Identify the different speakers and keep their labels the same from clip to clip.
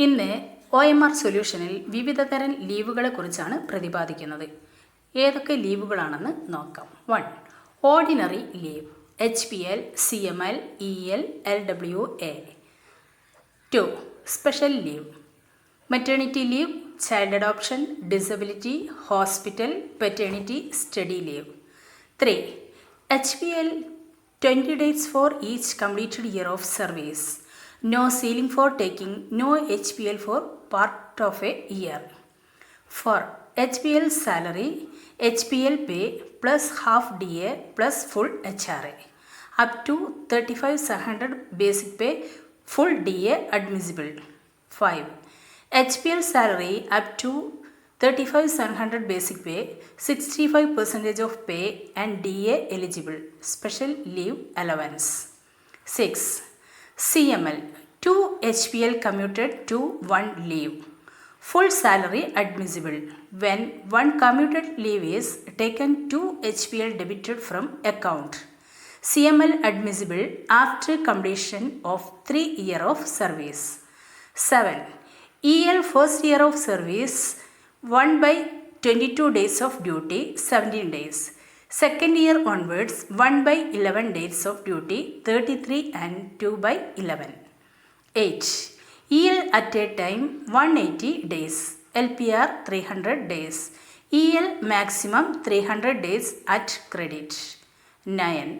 Speaker 1: ഇന്ന് OMR സൊല്യൂഷനിൽ വിവിധ തരം ലീവുകളെ കുറിച്ചാണ് പ്രതിപാദിക്കുന്നത്. ഏതൊക്കെ ലീവുകളാണെന്ന് നോക്കാം. 1. Ordinary leave HPL, CML, EL, LWA. 2. Special leave maternity leave, child adoption, disability, hospital, paternity, study leave. 3. HPL 20 days for each completed year of service. No ceiling for taking, no HPL for part of a year. 4. HPL salary, HPL pay plus half DA plus full HRA. Up to 35,700 basic pay, full DA admissible. 5. HPL salary up to 35,700 basic pay, 65% of pay and DA eligible. Special leave allowance. 6. CML 2 HPL commuted to 1 leave. Full salary admissible. When 1 commuted leave is taken, 2 HPL debited from account. CML admissible after completion of 3 years of service. 7. EL first year of service 1 by 22 days of duty 17 days. Second year onwards 1 by 11 days of duty 33 and 2 by 11. 8. EL at a time 180 days. LPR 300 days. EL maximum 300 days at credit. 9.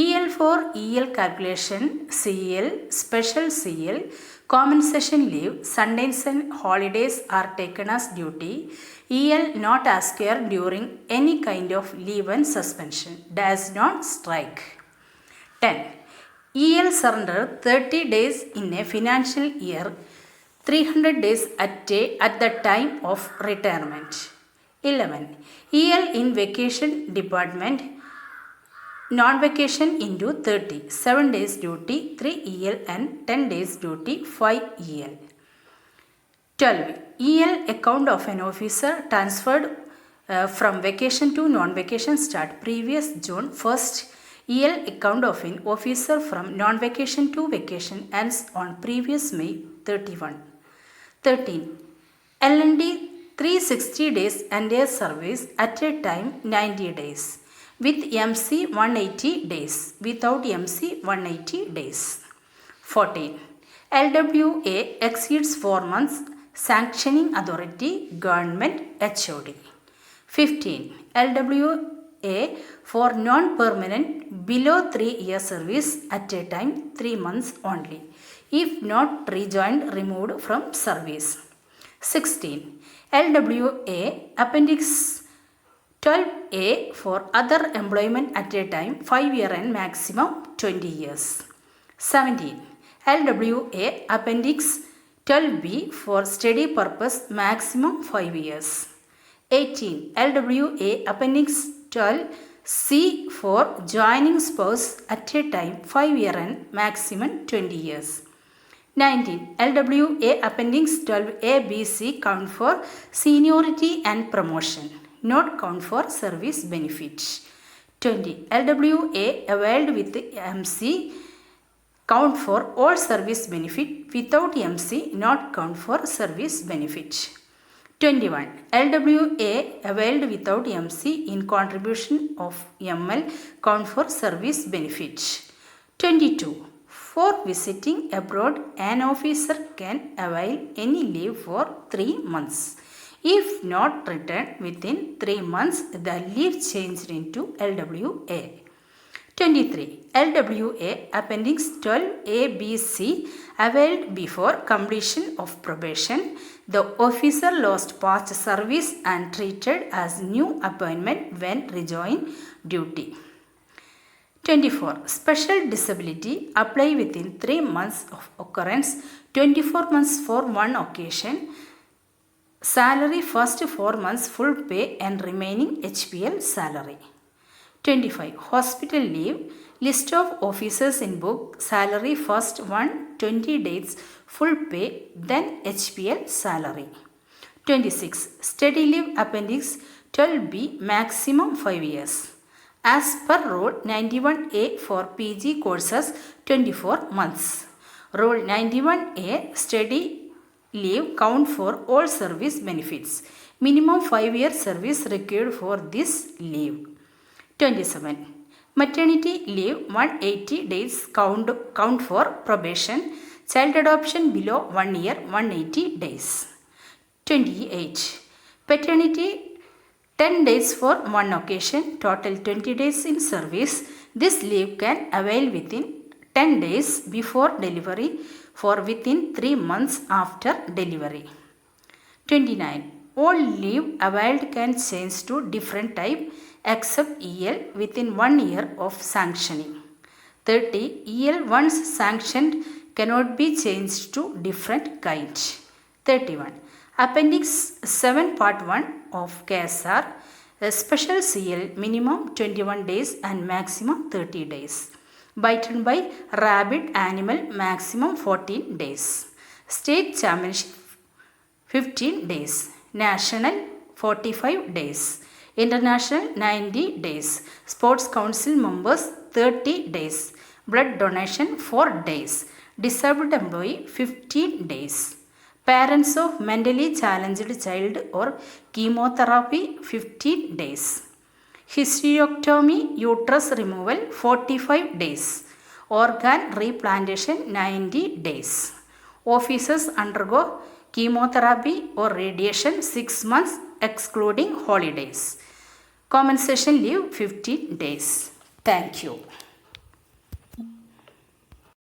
Speaker 1: EL for EL calculation, CL, special CL, compensation leave, Sundays and holidays are taken as duty. EL not asked during any kind of leave and suspension. Does not strike. 10. EL surrender 30 days in a financial year, 300 days at the time of retirement. 11. EL in vacation department, non-vacation into 30, 7 days duty, 3 EL and 10 days duty, 5 EL. 12. EL account of an officer transferred from vacation to non-vacation start previous June 1st. EL account of an officer from non-vacation to vacation ends on previous May 31. 13. L&D 360 days and a service at a time 90 days. With MC 180 days, without MC 180 days. 14. LWA exceeds 4 months, sanctioning authority, government, HOD. 15. LWA for non-permanent below 3 year service at a time 3 months only, if not rejoined, removed from service. 16. LWA Appendix 12A for other employment at a time 5 year and maximum 20 years. 17. LWA Appendix 12B for study purpose maximum 5 years. 18. LWA Appendix 12C for joining spouse at a time 5 year and maximum 20 years. 19. LWA Appendix 12A-BC count for seniority and promotion, not count for service benefit. 20. LWA availed with MC count for all service benefit, without MC not count for service benefit. 21. LWA availed without MC in contribution of ML count for service benefit. 22. For visiting abroad, an officer can avail any leave for 3 months. If not returned within 3 months, the leave changed into LWA. 23. LWA Appendix 12A-BC availed before completion of probation. The officer lost past service and treated as new appointment when rejoined duty. 24. Special disability apply within 3 months of occurrence, 24 months for one occasion. Salary first 4 months full pay and remaining HPL salary. 25. Hospital leave. List of officers in book. Salary first 120 days full pay, then HPL salary. 26. Study leave Appendix 12B maximum 5 years. As per Rule 91A for PG courses 24 months. Rule 91A study leave count for all service benefits. Minimum 5-year service required for this leave. 27. Maternity leave 180 days count for probation. Child adoption below 1 year 180 days. 28. Paternity 10 days for one occasion, total 20 days in service. This leave can avail within 10 days before delivery for within 3 months after delivery. 29. All leave availed can change to different type except EL within 1 year of sanctioning. 30. EL once sanctioned cannot be changed to different kind. 31. Appendix 7 Part 1 of KSR, special CL minimum 21 days and maximum 30 days. Bitten by rabid animal maximum 14 days. State championship 15 days. National 45 days. International 90 days. Sports council members 30 days. Blood donation 4 days. Disabled employee 15 days. Parents of mentally challenged child or chemotherapy 15 days. Hysterectomy, uterus removal 45 days. Organ replantation 90 days. Officers undergo chemotherapy or radiation 6 months excluding holidays. Compensation leave 15 days. Thank you.